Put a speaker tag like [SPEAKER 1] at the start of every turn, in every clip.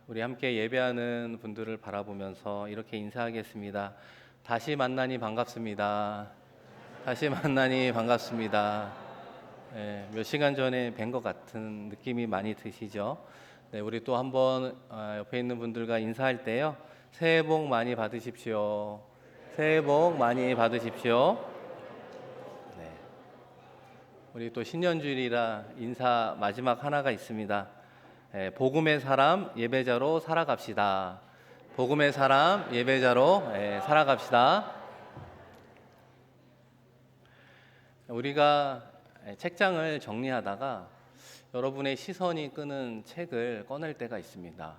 [SPEAKER 1] 우리 함께 예배하는 분들을 바라보면서 이렇게 인사하겠습니다. 다시 만나니 반갑습니다. 다시 만나니 반갑습니다. 몇 시간 전에 뵌 것 같은 느낌이 많이 드시죠? 네, 우리 또 한번 옆에 있는 분들과 인사할 때요. 새해 복 많이 받으십시오. 새해 복 많이 받으십시오. 네, 우리 또 신년주일이라 인사 마지막 하나가 있습니다. 복음의 사람 예배자로 살아갑시다. 복음의 사람 예배자로 살아갑시다. 우리가 책장을 정리하다가 여러분의 시선이 끄는 책을 꺼낼 때가 있습니다.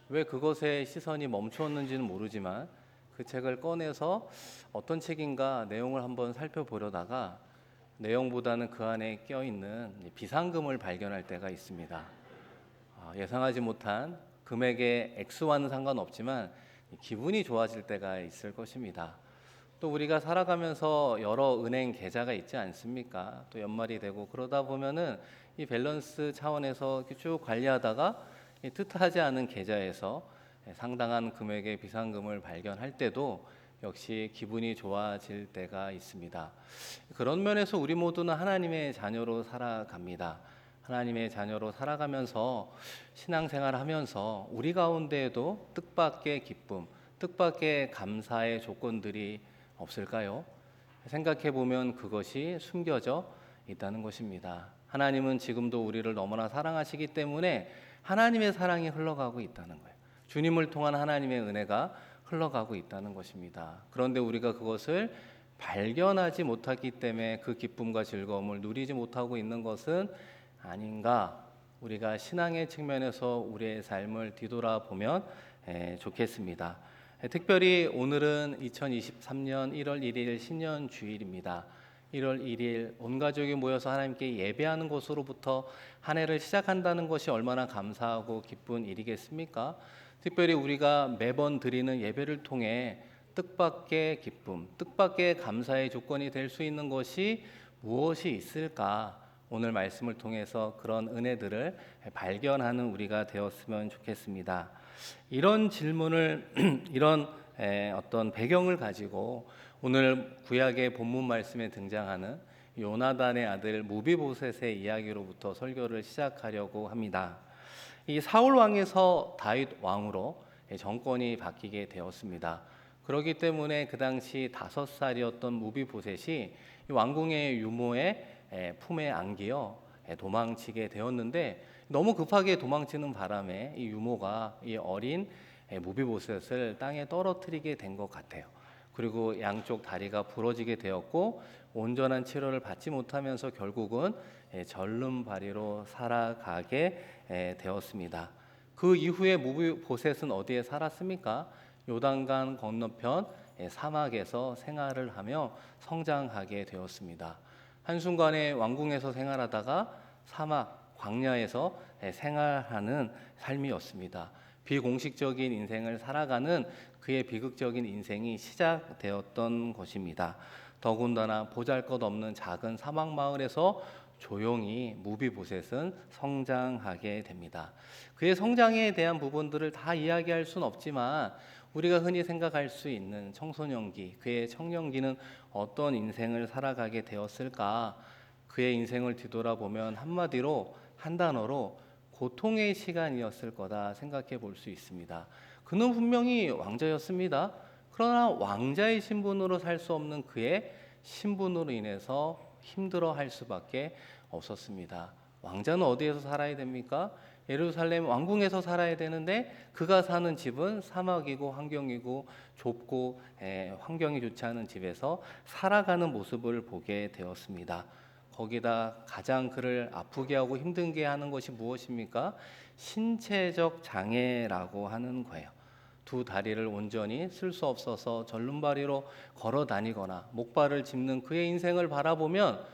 [SPEAKER 1] 왜 그것에 시선이 멈추었는지는 모르지만 그 책을 꺼내서 어떤 책인가 내용을 한번 살펴보려다가 내용보다는 그 안에 껴있는 비상금을 발견할 때가 있습니다. 예상하지 못한 금액의 액수와는 상관없지만 기분이 좋아질 때가 있을 것입니다. 또 우리가 살아가면서 여러 은행 계좌가 있지 않습니까? 또 연말이 되고 그러다 보면은 이 밸런스 차원에서 쭉 관리하다가 이 뜻하지 않은 계좌에서 상당한 금액의 비상금을 발견할 때도 역시 기분이 좋아질 때가 있습니다. 그런 면에서 우리 모두는 하나님의 자녀로 살아갑니다. 하나님의 자녀로 살아가면서 신앙생활을 하면서 우리 가운데에도 뜻밖의 기쁨, 뜻밖의 감사의 조건들이 없을까요? 생각해 보면 그것이 숨겨져 있다는 것입니다. 하나님은 지금도 우리를 너무나 사랑하시기 때문에 하나님의 사랑이 흘러가고 있다는 거예요. 주님을 통한 하나님의 은혜가 흘러가고 있다는 것입니다. 그런데 우리가 그것을 발견하지 못하기 때문에 그 기쁨과 즐거움을 누리지 못하고 있는 것은 아닌가? 우리가 신앙의 측면에서 우리의 삶을 뒤돌아보면 좋겠습니다. 특별히 오늘은 2023년 1월 1일 신년주일입니다. 1월 1일 온 가족이 모여서 하나님께 예배하는 것으로부터 한 해를 시작한다는 것이 얼마나 감사하고 기쁜 일이겠습니까? 특별히 우리가 매번 드리는 예배를 통해 뜻밖의 기쁨, 뜻밖의 감사의 조건이 될 수 있는 것이 무엇이 있을까? 오늘 말씀을 통해서 그런 은혜들을 발견하는 우리가 되었으면 좋겠습니다. 이런 질문을 이런 어떤 배경을 가지고 오늘 구약의 본문 말씀에 등장하는 요나단의 아들 무비보셋의 이야기로부터 설교를 시작하려고 합니다. 이 사울 왕에서 다윗 왕으로 정권이 바뀌게 되었습니다. 그렇기 때문에 그 당시 5살이었던 무비보셋이 왕궁의 유모의 품에 안기어 도망치게 되었는데 너무 급하게 도망치는 바람에 이 유모가 이 어린 무비보셋을 땅에 떨어뜨리게 된 것 같아요. 그리고 양쪽 다리가 부러지게 되었고 온전한 치료를 받지 못하면서 결국은 절름발이로 살아가게 되었습니다. 그 이후에 무비보셋은 어디에 살았습니까? 요단강 건너편 사막에서 생활을 하며 성장하게 되었습니다. 한순간에 왕궁에서 생활하다가 사막, 광야에서 생활하는 삶이었습니다. 비공식적인 인생을 살아가는 그의 비극적인 인생이 시작되었던 것입니다. 더군다나 보잘것없는 작은 사막 마을에서 조용히 무비보셋은 성장하게 됩니다. 그의 성장에 대한 부분들을 다 이야기할 수는 없지만 우리가 흔히 생각할 수 있는 청소년기, 그의 청년기는 어떤 인생을 살아가게 되었을까? 그의 인생을 뒤돌아보면 한마디로 한 단어로 고통의 시간이었을 거다 생각해 볼 수 있습니다. 그는 분명히 왕자였습니다. 그러나 왕자의 신분으로 살 수 없는 그의 신분으로 인해서 힘들어할 수밖에 없었습니다. 왕자는 어디에서 살아야 됩니까? 예루살렘 왕궁에서 살아야 되는데 그가 사는 집은 사막이고 환경이고 좁고 환경이 좋지 않은 집에서 살아가는 모습을 보게 되었습니다. 거기다 가장 그를 아프게 하고 힘들게 하는 것이 무엇입니까? 신체적 장애라고 하는 거예요. 두 다리를 온전히 쓸 수 없어서 절름발이로 걸어 다니거나 목발을 짚는 그의 인생을 바라보면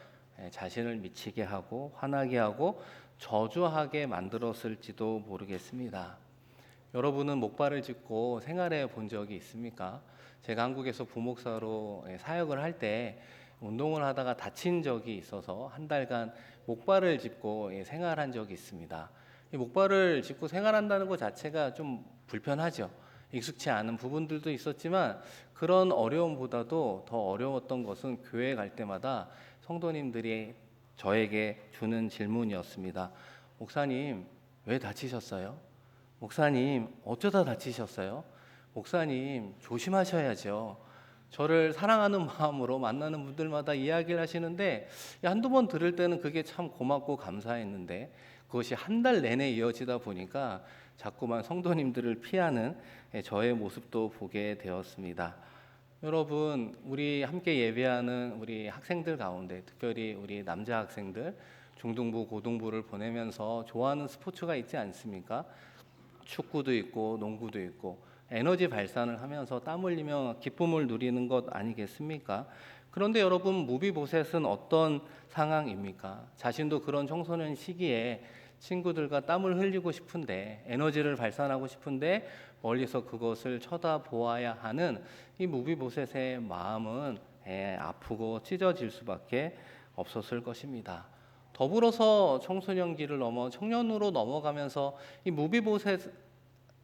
[SPEAKER 1] 자신을 미치게 하고 화나게 하고 저주하게 만들었을지도 모르겠습니다. 여러분은 목발을 짚고 생활해 본 적이 있습니까? 제가 한국에서 부목사로 사역을 할 때 운동을 하다가 다친 적이 있어서 한 달간 목발을 짚고 생활한 적이 있습니다. 이 목발을 짚고 생활한다는 것 자체가 좀 불편하죠. 익숙치 않은 부분들도 있었지만 그런 어려움보다도 더 어려웠던 것은 교회 갈 때마다 성도님들이 저에게 주는 질문이었습니다. 목사님, 왜 다치셨어요? 목사님, 어쩌다 다치셨어요? 목사님, 조심하셔야죠. 저를 사랑하는 마음으로 만나는 분들마다 이야기를 하시는데 한두 번 들을 때는 그게 참 고맙고 감사했는데 그것이 한 달 내내 이어지다 보니까 자꾸만 성도님들을 피하는 저의 모습도 보게 되었습니다. 여러분, 우리 함께 예배하는 우리 학생들 가운데 특별히 우리 남자 학생들 중등부, 고등부를 보내면서 좋아하는 스포츠가 있지 않습니까? 축구도 있고 농구도 있고 에너지 발산을 하면서 땀 흘리며 기쁨을 누리는 것 아니겠습니까? 그런데 여러분, 무비보셋은 어떤 상황입니까? 자신도 그런 청소년 시기에 친구들과 땀을 흘리고 싶은데 에너지를 발산하고 싶은데 멀리서 그것을 쳐다보아야 하는 이 무비보셋의 마음은 아프고 찢어질 수밖에 없었을 것입니다. 더불어서 청소년기를 넘어 청년으로 넘어가면서 이 무비보셋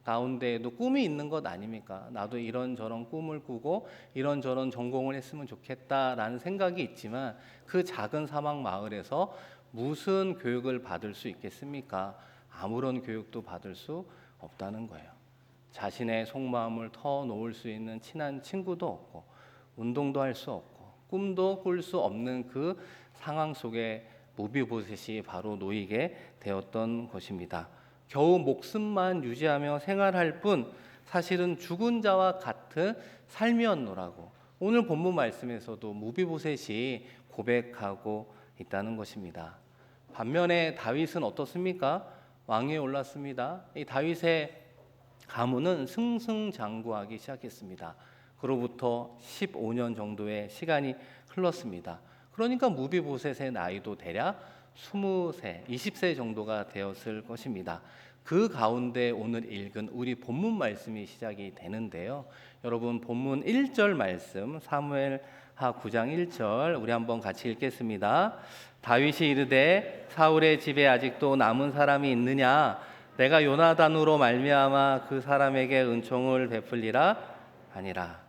[SPEAKER 1] 가운데에도 꿈이 있는 것 아닙니까? 나도 이런저런 꿈을 꾸고 이런저런 전공을 했으면 좋겠다라는 생각이 있지만 그 작은 사막 마을에서 무슨 교육을 받을 수 있겠습니까? 아무런 교육도 받을 수 없다는 거예요. 자신의 속마음을 터놓을 수 있는 친한 친구도 없고 운동도 할 수 없고 꿈도 꿀 수 없는 그 상황 속에 무비보셋이 바로 놓이게 되었던 것입니다. 겨우 목숨만 유지하며 생활할 뿐 사실은 죽은 자와 같은 삶이었노라고 오늘 본문 말씀에서도 무비보셋이 고백하고 있다는 것입니다. 반면에 다윗은 어떻습니까? 왕위에 올랐습니다. 이 다윗의 가문은 승승장구하기 시작했습니다. 그로부터 15년 정도의 시간이 흘렀습니다. 그러니까 무비보셋의 나이도 대략 20세, 20세 정도가 되었을 것입니다. 그 가운데 오늘 읽은 우리 본문 말씀이 시작이 되는데요. 여러분, 본문 1절 말씀 사무엘하 9장 1절 우리 한번 같이 읽겠습니다. 다윗이 이르되 사울의 집에 아직도 남은 사람이 있느냐? 내가 요나단으로 말미암아 그 사람에게 은총을 베풀리라 아니라.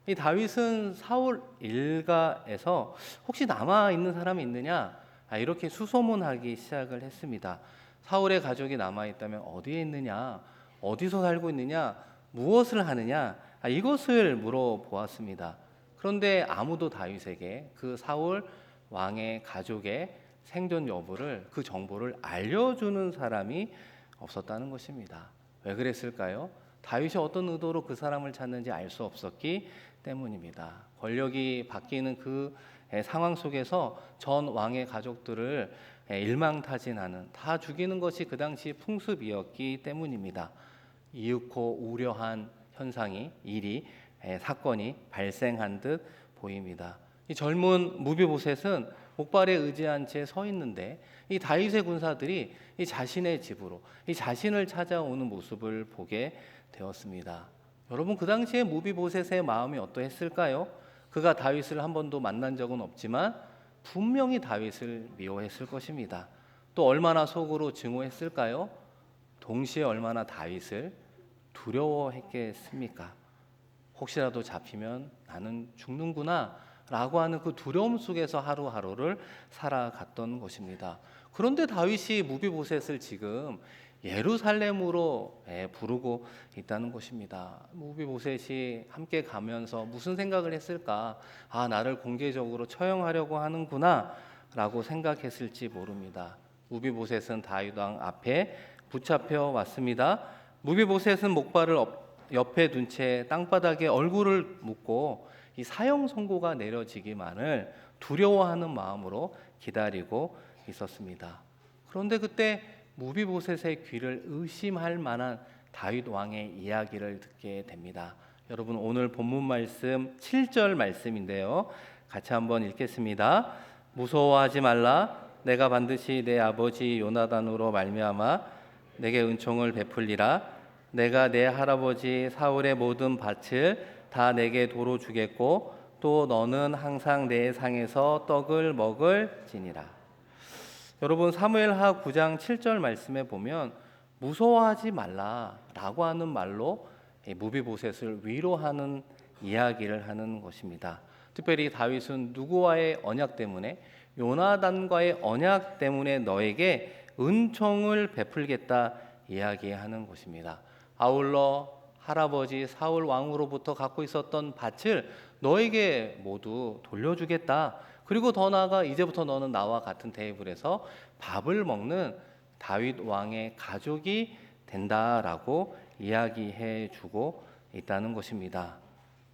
[SPEAKER 1] 이 다윗은 사울 일가에서 혹시 남아 있는 사람이 있느냐? 이렇게 수소문하기 시작을 했습니다. 사울의 가족이 남아 있다면 어디에 있느냐? 어디서 살고 있느냐? 무엇을 하느냐? 이것을 물어보았습니다. 그런데 아무도 다윗에게 그 사울 왕의 가족의 생존 여부를 그 정보를 알려주는 사람이 없었다는 것입니다. 왜 그랬을까요? 다윗이 어떤 의도로 그 사람을 찾는지 알 수 없었기 때문입니다. 권력이 바뀌는 그 상황 속에서 전 왕의 가족들을 일망타진하는 다 죽이는 것이 그 당시 풍습이었기 때문입니다. 이윽고 우려한 현상이 사건이 발생한 듯 보입니다. 이 젊은 무비보셋은 목발에 의지한 채 서 있는데 이 다윗의 군사들이 이 자신의 집으로 이 자신을 찾아오는 모습을 보게 되었습니다. 여러분, 그 당시에 무비보셋의 마음이 어떠했을까요? 그가 다윗을 한 번도 만난 적은 없지만 분명히 다윗을 미워했을 것입니다. 또 얼마나 속으로 증오했을까요? 동시에 얼마나 다윗을 두려워했겠습니까? 혹시라도 잡히면 나는 죽는구나 라고 하는 그 두려움 속에서 하루하루를 살아갔던 것입니다. 그런데 다윗이 무비보셋을 지금 예루살렘으로 부르고 있다는 것입니다. 무비보셋이 함께 가면서 무슨 생각을 했을까? 나를 공개적으로 처형하려고 하는구나 라고 생각했을지 모릅니다. 무비보셋은 다윗 왕 앞에 붙잡혀 왔습니다. 무비보셋은 목발을 옆에 둔 채 땅바닥에 얼굴을 묻고 이 사형 선고가 내려지기만을 두려워하는 마음으로 기다리고 있었습니다. 그런데 그때 무비보셋의 귀를 의심할 만한 다윗 왕의 이야기를 듣게 됩니다. 여러분, 오늘 본문 말씀 7절 말씀인데요. 같이 한번 읽겠습니다. 무서워하지 말라. 내가 반드시 내 아버지 요나단으로 말미암아 내게 은총을 베풀리라. 내가 내 할아버지 사울의 모든 밭을 다 내게 도로 주겠고 또 너는 항상 내 상에서 떡을 먹을지니라. 여러분 사무엘하 9장 7절 말씀에 보면 무서워하지 말라라고 하는 말로 무비보셋을 위로하는 이야기를 하는 것입니다. 특별히 다윗은 누구와의 언약 때문에, 요나단과의 언약 때문에 너에게 은총을 베풀겠다 이야기하는 것입니다. 아울러 할아버지 사울 왕으로부터 갖고 있었던 밭을 너에게 모두 돌려주겠다. 그리고 더 나아가 이제부터 너는 나와 같은 테이블에서 밥을 먹는 다윗 왕의 가족이 된다라고 이야기해 주고 있다는 것입니다.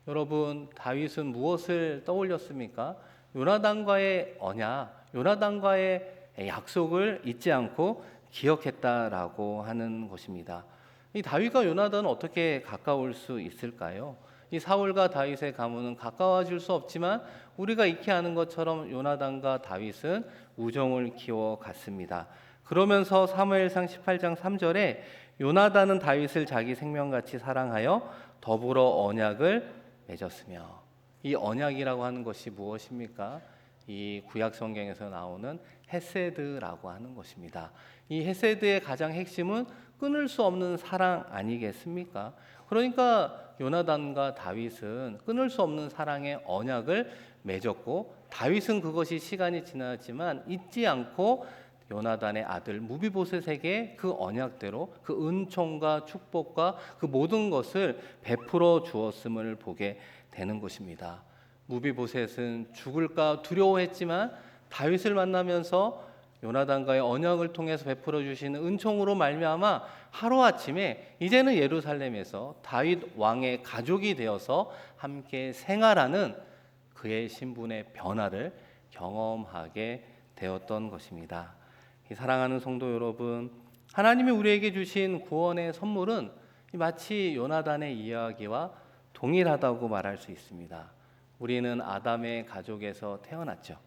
[SPEAKER 1] 여러분, 다윗은 무엇을 떠올렸습니까? 요나단과의 언약, 요나단과의 약속을 잊지 않고 기억했다라고 하는 것입니다. 이 다윗과 요나단은 어떻게 가까울 수 있을까요? 이 사울과 다윗의 가문은 가까워질 수 없지만 우리가 익히 아는 것처럼 요나단과 다윗은 우정을 키워갔습니다. 그러면서 사무엘상 18장 3절에 요나단은 다윗을 자기 생명같이 사랑하여 더불어 언약을 맺었으며, 이 언약이라고 하는 것이 무엇입니까? 이 구약 성경에서 나오는 헤세드라고 하는 것입니다. 이 헤세드의 가장 핵심은 끊을 수 없는 사랑 아니겠습니까? 그러니까 요나단과 다윗은 끊을 수 없는 사랑의 언약을 맺었고, 다윗은 그것이 시간이 지났지만 잊지 않고 요나단의 아들 무비보셋에게 그 언약대로 그 은총과 축복과 그 모든 것을 베풀어 주었음을 보게 되는 것입니다. 무비보셋은 죽을까 두려워했지만 다윗을 만나면서 요나단과의 언약을 통해서 베풀어 주시는 은총으로 말미암아 하루아침에 이제는 예루살렘에서 다윗 왕의 가족이 되어서 함께 생활하는 그의 신분의 변화를 경험하게 되었던 것입니다. 사랑하는 성도 여러분, 하나님이 우리에게 주신 구원의 선물은 마치 요나단의 이야기와 동일하다고 말할 수 있습니다. 우리는 아담의 가족에서 태어났죠.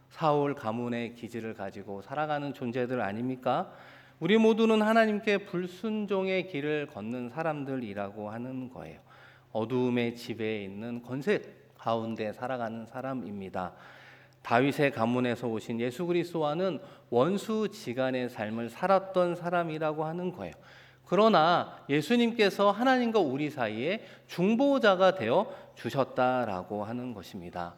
[SPEAKER 1] 사울 가문의 기질을 가지고 살아가는 존재들 아닙니까? 우리 모두는 하나님께 불순종의 길을 걷는 사람들이라고 하는 거예요. 어두움의 지배에 있는 권세 가운데 살아가는 사람입니다. 다윗의 가문에서 오신 예수 그리스도와는 원수지간의 삶을 살았던 사람이라고 하는 거예요. 그러나 예수님께서 하나님과 우리 사이에 중보자가 되어 주셨다라고 하는 것입니다.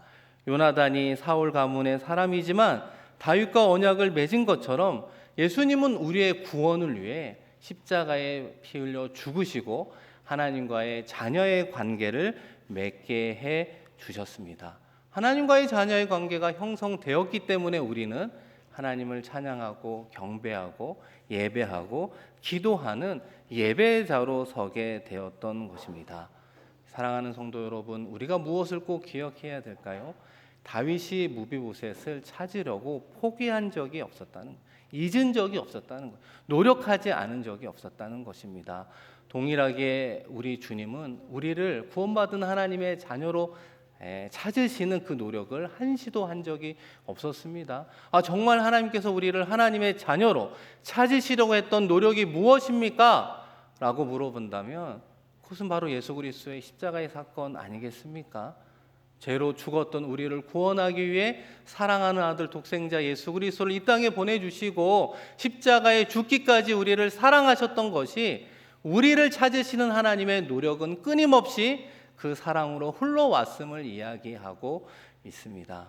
[SPEAKER 1] 요나단이 사울 가문의 사람이지만 다윗과 언약을 맺은 것처럼 예수님은 우리의 구원을 위해 십자가에 피 흘려 죽으시고 하나님과의 자녀의 관계를 맺게 해 주셨습니다. 하나님과의 자녀의 관계가 형성되었기 때문에 우리는 하나님을 찬양하고 경배하고 예배하고 기도하는 예배자로 서게 되었던 것입니다. 사랑하는 성도 여러분, 우리가 무엇을 꼭 기억해야 될까요? 다윗이 무비보셋을 찾으려고 포기한 적이 없었다는 거예요. 잊은 적이 없었다는 거예요. 노력하지 않은 적이 없었다는 것입니다. 동일하게 우리 주님은 우리를 구원받은 하나님의 자녀로 찾으시는 그 노력을 한시도 한 적이 없었습니다. 정말 하나님께서 우리를 하나님의 자녀로 찾으시려고 했던 노력이 무엇입니까? 라고 물어본다면 그것은 바로 예수 그리스도의 십자가의 사건 아니겠습니까? 죄로 죽었던 우리를 구원하기 위해 사랑하는 아들 독생자 예수 그리스도를 이 땅에 보내주시고 십자가에 죽기까지 우리를 사랑하셨던 것이, 우리를 찾으시는 하나님의 노력은 끊임없이 그 사랑으로 흘러왔음을 이야기하고 있습니다.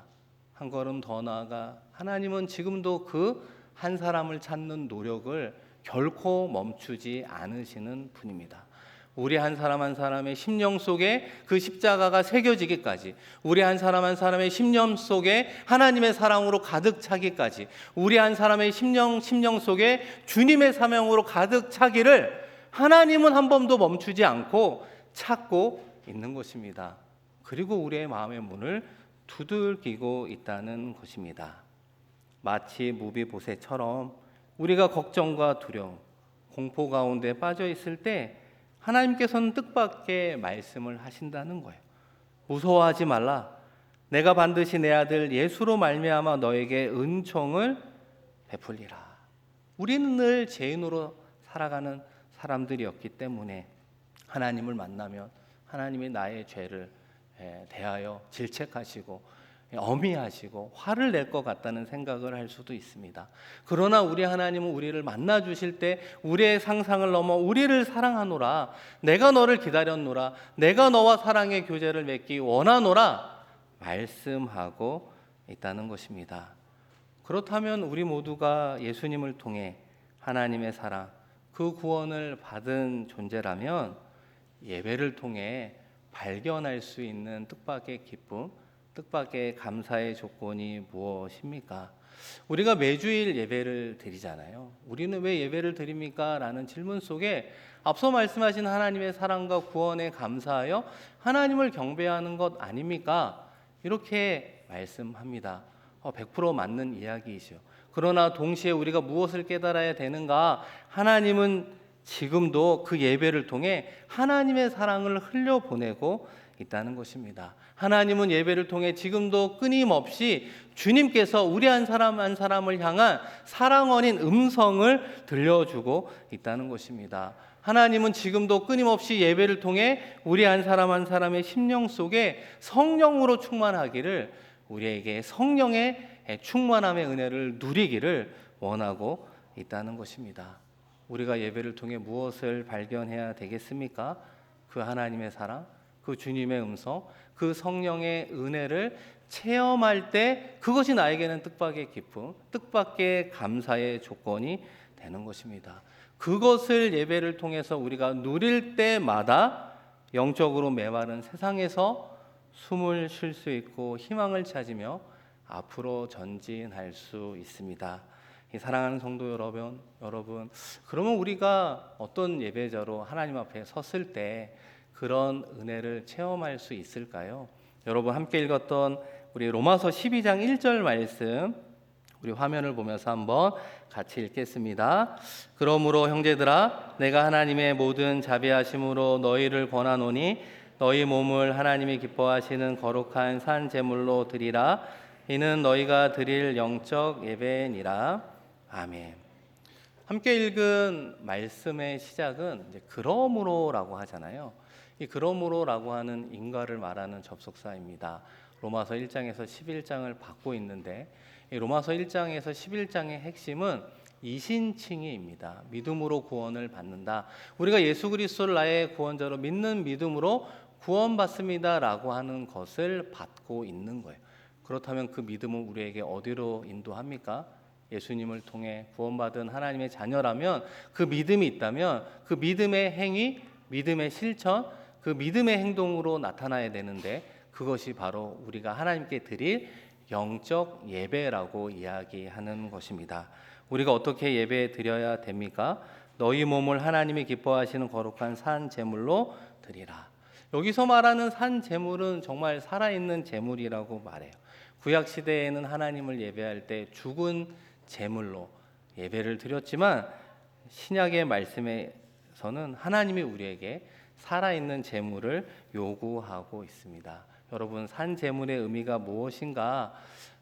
[SPEAKER 1] 한 걸음 더 나아가 하나님은 지금도 그 한 사람을 찾는 노력을 결코 멈추지 않으시는 분입니다. 우리 한 사람 한 사람의 심령 속에 그 십자가가 새겨지기까지, 우리 한 사람 한 사람의 심령 속에 하나님의 사랑으로 가득 차기까지, 우리 한 사람의 심령 속에 주님의 사명으로 가득 차기를 하나님은 한 번도 멈추지 않고 찾고 있는 것입니다. 그리고 우리의 마음의 문을 두들기고 있다는 것입니다. 마치 무비보셋처럼 우리가 걱정과 두려움, 공포 가운데 빠져 있을 때 하나님께서는 뜻밖의 말씀을 하신다는 거예요. 무서워하지 말라. 내가 반드시 내 아들 예수로 말미암아 너에게 은총을 베풀리라. 우리는 늘 죄인으로 살아가는 사람들이었기 때문에 하나님을 만나면 하나님이 나의 죄를 대하여 질책하시고 어미하시고 화를 낼 것 같다는 생각을 할 수도 있습니다. 그러나 우리 하나님은 우리를 만나 주실 때 우리의 상상을 넘어 우리를 사랑하노라, 내가 너를 기다렸노라, 내가 너와 사랑의 교제를 맺기 원하노라 말씀하고 있다는 것입니다. 그렇다면 우리 모두가 예수님을 통해 하나님의 사랑, 그 구원을 받은 존재라면 예배를 통해 발견할 수 있는 뜻밖의 기쁨, 뜻밖의 감사의 조건이 무엇입니까? 우리가 매주일 예배를 드리잖아요. 우리는 왜 예배를 드립니까? 라는 질문 속에 앞서 말씀하신 하나님의 사랑과 구원에 감사하여 하나님을 경배하는 것 아닙니까? 이렇게 말씀합니다. 100% 맞는 이야기이죠. 그러나 동시에 우리가 무엇을 깨달아야 되는가? 하나님은 지금도 그 예배를 통해 하나님의 사랑을 흘려보내고 있다는 것입니다. 하나님은 예배를 통해 지금도 끊임없이 주님께서 우리 한 사람 한 사람을 향한 사랑 어린 음성을 들려주고 있다는 것입니다. 하나님은 지금도 끊임없이 예배를 통해 우리 한 사람 한 사람의 심령 속에 성령으로 충만하기를, 우리에게 성령의 충만함의 은혜를 누리기를 원하고 있다는 것입니다. 우리가 예배를 통해 무엇을 발견해야 되겠습니까? 그 하나님의 사랑, 그 주님의 음성, 그 성령의 은혜를 체험할 때 그것이 나에게는 뜻밖의 기쁨, 뜻밖의 감사의 조건이 되는 것입니다. 그것을 예배를 통해서 우리가 누릴 때마다 영적으로 메마른 세상에서 숨을 쉴 수 있고 희망을 찾으며 앞으로 전진할 수 있습니다. 사랑하는 성도 여러분, 그러면 우리가 어떤 예배자로 하나님 앞에 섰을 때 그런 은혜를 체험할 수 있을까요? 여러분 함께 읽었던 우리 로마서 12장 1절 말씀, 우리 화면을 보면서 한번 같이 읽겠습니다. 그러므로 형제들아, 내가 하나님의 모든 자비하심으로 너희를 권하노니 너희 몸을 하나님이 기뻐하시는 거룩한 산 제물로 드리라. 이는 너희가 드릴 영적 예배니라. 아멘. 함께 읽은 말씀의 시작은 이제 그러므로라고 하잖아요. 이 그러므로라고 하는 인과를 말하는 접속사입니다. 로마서 1장에서 11장을 받고 있는데, 이 로마서 1장에서 11장의 핵심은 이신칭의입니다. 믿음으로 구원을 받는다. 우리가 예수 그리스도를 나의 구원자로 믿는 믿음으로 구원받습니다라고 하는 것을 받고 있는 거예요. 그렇다면 그 믿음은 우리에게 어디로 인도합니까? 예수님을 통해 구원받은 하나님의 자녀라면, 그 믿음이 있다면 그 믿음의 행위, 믿음의 실천, 그 믿음의 행동으로 나타나야 되는데, 그것이 바로 우리가 하나님께 드릴 영적 예배라고 이야기하는 것입니다. 우리가 어떻게 예배 드려야 됩니까? 너희 몸을 하나님이 기뻐하시는 거룩한 산 제물로 드리라. 여기서 말하는 산 제물은 정말 살아있는 제물이라고 말해요. 구약 시대에는 하나님을 예배할 때 죽은 제물로 예배를 드렸지만, 신약의 말씀에서는 하나님이 우리에게 살아있는 제물을 요구하고 있습니다. 여러분, 산 제물의 의미가 무엇인가?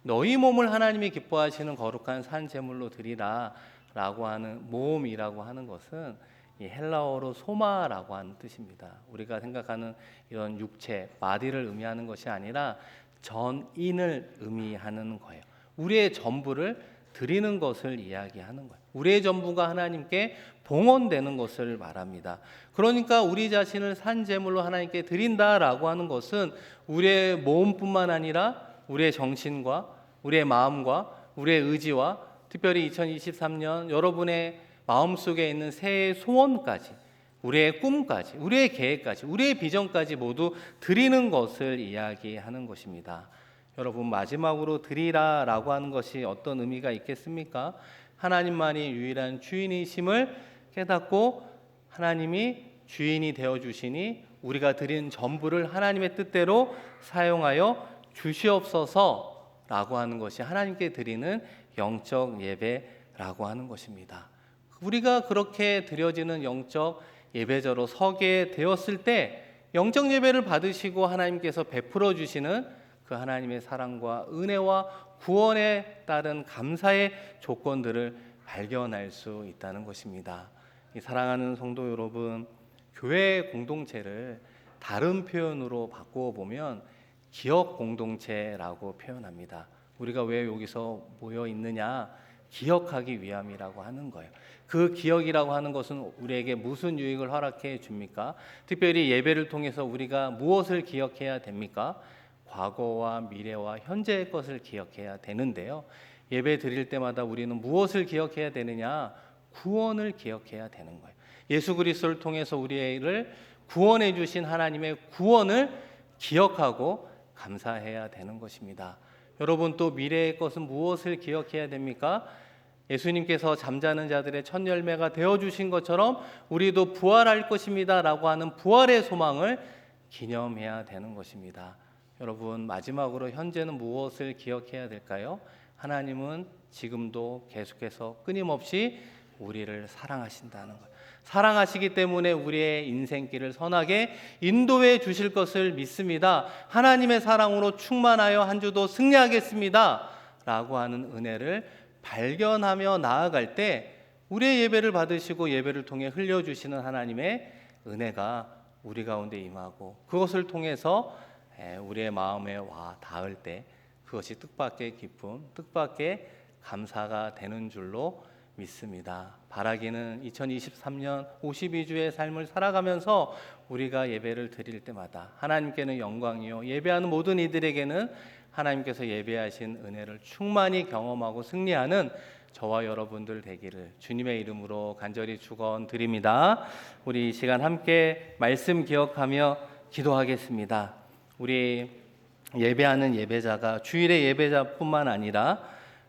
[SPEAKER 1] 너희 몸을 하나님이 기뻐하시는 거룩한 산 제물로 드리라 라고 하는, 모음이라고 하는 것은 이 헬라어로 소마라고 하는 뜻입니다. 우리가 생각하는 이런 육체, 바디를 의미하는 것이 아니라 전인을 의미하는 거예요. 우리의 전부를 드리는 것을 이야기하는 거예요. 우리의 전부가 하나님께 봉헌되는 것을 말합니다. 그러니까 우리 자신을 산 제물로 하나님께 드린다라고 하는 것은 우리의 몸뿐만 아니라 우리의 정신과 우리의 마음과 우리의 의지와, 특별히 2023년 여러분의 마음속에 있는 새해 소원까지, 우리의 꿈까지, 우리의 계획까지, 우리의 비전까지 모두 드리는 것을 이야기하는 것입니다. 여러분, 마지막으로 드리라라고 하는 것이 어떤 의미가 있겠습니까? 하나님만이 유일한 주인이심을 깨닫고 하나님이 주인이 되어주시니 우리가 드린 전부를 하나님의 뜻대로 사용하여 주시옵소서라고 하는 것이 하나님께 드리는 영적 예배라고 하는 것입니다. 우리가 그렇게 드려지는 영적 예배자로 서게 되었을 때 영적 예배를 받으시고 하나님께서 베풀어 주시는 그 하나님의 사랑과 은혜와 구원에 따른 감사의 조건들을 발견할 수 있다는 것입니다. 이 사랑하는 성도 여러분, 교회 공동체를 다른 표현으로 바꾸어 보면 기억 공동체라고 표현합니다. 우리가 왜 여기서 모여 있느냐? 기억하기 위함이라고 하는 거예요. 그 기억이라고 하는 것은 우리에게 무슨 유익을 허락해 줍니까? 특별히 예배를 통해서 우리가 무엇을 기억해야 됩니까? 과거와 미래와 현재의 것을 기억해야 되는데요. 예배 드릴 때마다 우리는 무엇을 기억해야 되느냐? 구원을 기억해야 되는 거예요. 예수 그리스도를 통해서 우리를 구원해 주신 하나님의 구원을 기억하고 감사해야 되는 것입니다. 여러분, 또 미래의 것은 무엇을 기억해야 됩니까? 예수님께서 잠자는 자들의 첫 열매가 되어주신 것처럼 우리도 부활할 것입니다 라고 하는 부활의 소망을 기념해야 되는 것입니다. 여러분, 마지막으로 현재는 무엇을 기억해야 될까요? 하나님은 지금도 계속해서 끊임없이 우리를 사랑하신다는 것. 사랑하시기 때문에 우리의 인생길을 선하게 인도해 주실 것을 믿습니다. 하나님의 사랑으로 충만하여 한 주도 승리하겠습니다 라고 하는 은혜를 발견하며 나아갈 때 우리의 예배를 받으시고 예배를 통해 흘려주시는 하나님의 은혜가 우리 가운데 임하고 그것을 통해서 우리의 마음에 와 닿을 때 그것이 뜻밖의 기쁨, 뜻밖의 감사가 되는 줄로 믿습니다. 바라기는 2023년 52주의 삶을 살아가면서 우리가 예배를 드릴 때마다 하나님께는 영광이요 예배하는 모든 이들에게는 하나님께서 예배하신 은혜를 충만히 경험하고 승리하는 저와 여러분들 되기를 주님의 이름으로 간절히 축원드립니다. 우리 이 시간 함께 말씀 기억하며 기도하겠습니다. 우리 예배하는 예배자가 주일의 예배자뿐만 아니라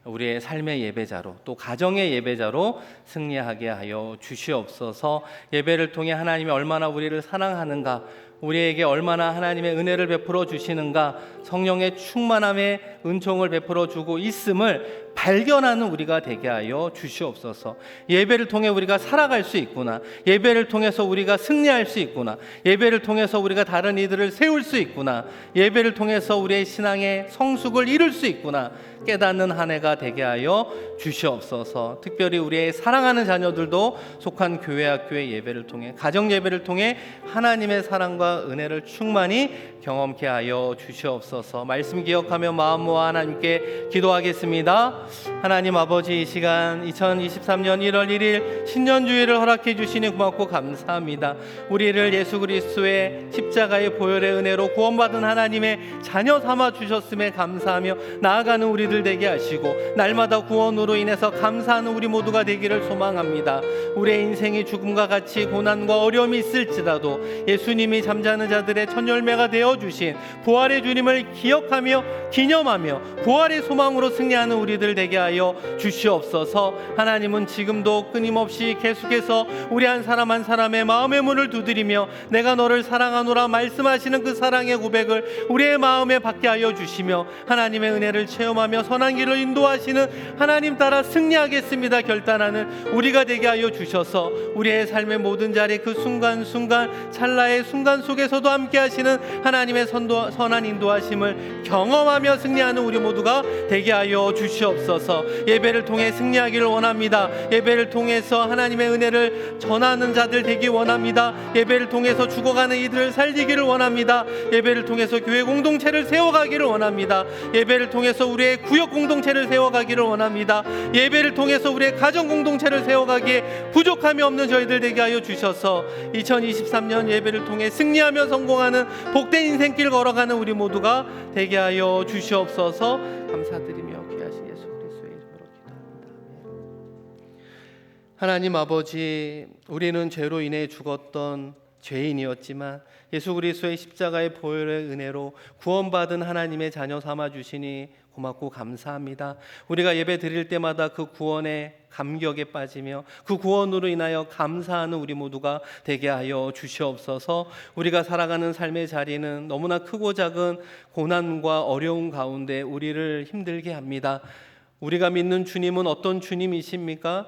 [SPEAKER 1] 우리의 삶의 예배자로 또 가정의 예배자로 승리하게 하여 주시옵소서. 예배를 통해 하나님이 얼마나 우리를 사랑하는가, 우리에게 얼마나 하나님의 은혜를 베풀어 주시는가, 성령의 충만함의 은총을 베풀어 주고 있음을 발견하는 우리가 되게 하여 주시옵소서. 예배를 통해 우리가 살아갈 수 있구나, 예배를 통해서 우리가 승리할 수 있구나, 예배를 통해서 우리가 다른 이들을 세울 수 있구나, 예배를 통해서 우리의 신앙의 성숙을 이룰 수 있구나 깨닫는 한 해가 되게 하여 주시옵소서. 특별히 우리의 사랑하는 자녀들도 속한 교회 학교의 예배를 통해 가정 예배를 통해 하나님의 사랑과 은혜를 충만히 경험케 하여 주시옵소서. 말씀 기억하며 마음 모아 하나님께 기도하겠습니다. 하나님 아버지, 이 시간 2023년 1월 1일 신년주일을 허락해 주시니 고맙고 감사합니다. 우리를 예수 그리스도의 십자가의 보혈의 은혜로 구원받은 하나님의 자녀 삼아 주셨음에 감사하며 나아가는 우리들 되게 하시고 날마다 구원으로 인해서 감사하는 우리 모두가 되기를 소망합니다. 우리의 인생이 죽음과 같이 고난과 어려움이 있을지라도 예수님이 잠자는 자들의 첫 열매가 되어 주신 부활의 주님을 기억하며 기념하며 부활의 소망으로 승리하는 우리들 되게 하여 주시옵소서. 하나님은 지금도 끊임없이 계속해서 우리 한 사람 한 사람의 마음의 문을 두드리며 내가 너를 사랑하노라 말씀하시는 그 사랑의 고백을 우리의 마음에 받게 하여 주시며 하나님의 은혜를 체험하며 선한 길을 인도하시는 하나님 따라 승리하겠습니다 결단하는 우리가 되게 하여 주셔서 우리의 삶의 모든 자리 그 순간순간 찰나의 순간 속에서도 함께 하시는 하나님의 선한 인도하심을 경험하며 승리하는 우리 모두가 되게 하여 주시옵소서. 예배를 통해 승리하기를 원합니다. 예배를 통해서 하나님의 은혜를 전하는 자들 되기 원합니다. 예배를 통해서 죽어가는 이들을 살리기를 원합니다. 예배를 통해서 교회 공동체를 세워가기를 원합니다. 예배를 통해서 우리의 구역 공동체를 세워가기를 원합니다. 예배를 통해서 우리의 가정 공동체를 세워가기에 부족함이 없는 저희들 되게 하여 주셔서 2023년 예배를 통해 승리하며 성공하는 복된 인생길 걸어가는 우리 모두가 되게 하여 주시옵소서. 감사드리며 귀하신 예수 그리스도의 이름으로 기도합니다. 하나님 아버지, 우리는 죄로 인해 죽었던 죄인이었지만 예수 그리스도의 십자가의 보혈의 은혜로 구원받은 하나님의 자녀 삼아 주시니 고맙고 감사합니다. 우리가 예배 드릴 때마다 그 구원의 감격에 빠지며 그 구원으로 인하여 감사하는 우리 모두가 되게 하여 주시옵소서. 우리가 살아가는 삶의 자리는 너무나 크고 작은 고난과 어려움 가운데 우리를 힘들게 합니다. 우리가 믿는 주님은 어떤 주님이십니까?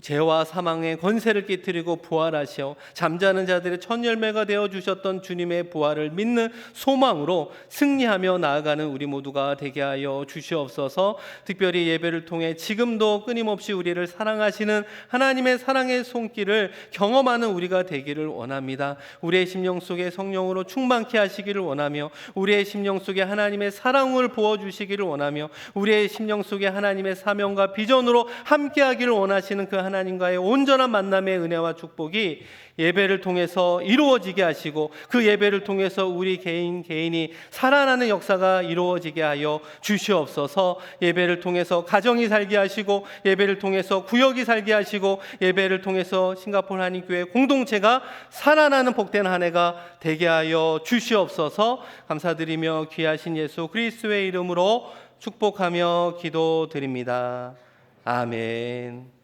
[SPEAKER 2] 죄와 사망의 권세를 깨뜨리고 부활하시어 잠자는 자들의 첫 열매가 되어 주셨던 주님의 부활을 믿는 소망으로 승리하며 나아가는 우리 모두가 되게 하여 주시옵소서. 특별히 예배를 통해 지금도 끊임없이 우리를 사랑하시는 하나님의 사랑의 손길을 경험하는 우리가 되기를 원합니다. 우리의 심령 속에 성령으로 충만케 하시기를 원하며, 우리의 심령 속에 하나님의 사랑을 부어주시기를 원하며, 우리의 심령 속에 하나님의 사명과 비전으로 함께하기를 원하시는 그 하나님과의 온전한 만남의 은혜와 축복이 예배를 통해서 이루어지게 하시고, 그 예배를 통해서 우리 개인이 살아나는 역사가 이루어지게 하여 주시옵소서. 예배를 통해서 가정이 살게 하시고, 예배를 통해서 구역이 살게 하시고, 예배를 통해서 싱가포르 한인교회 공동체가 살아나는 복된 한 해가 되게 하여 주시옵소서. 감사드리며 귀하신 예수 그리스도의 이름으로 축복하며 기도드립니다. 아멘.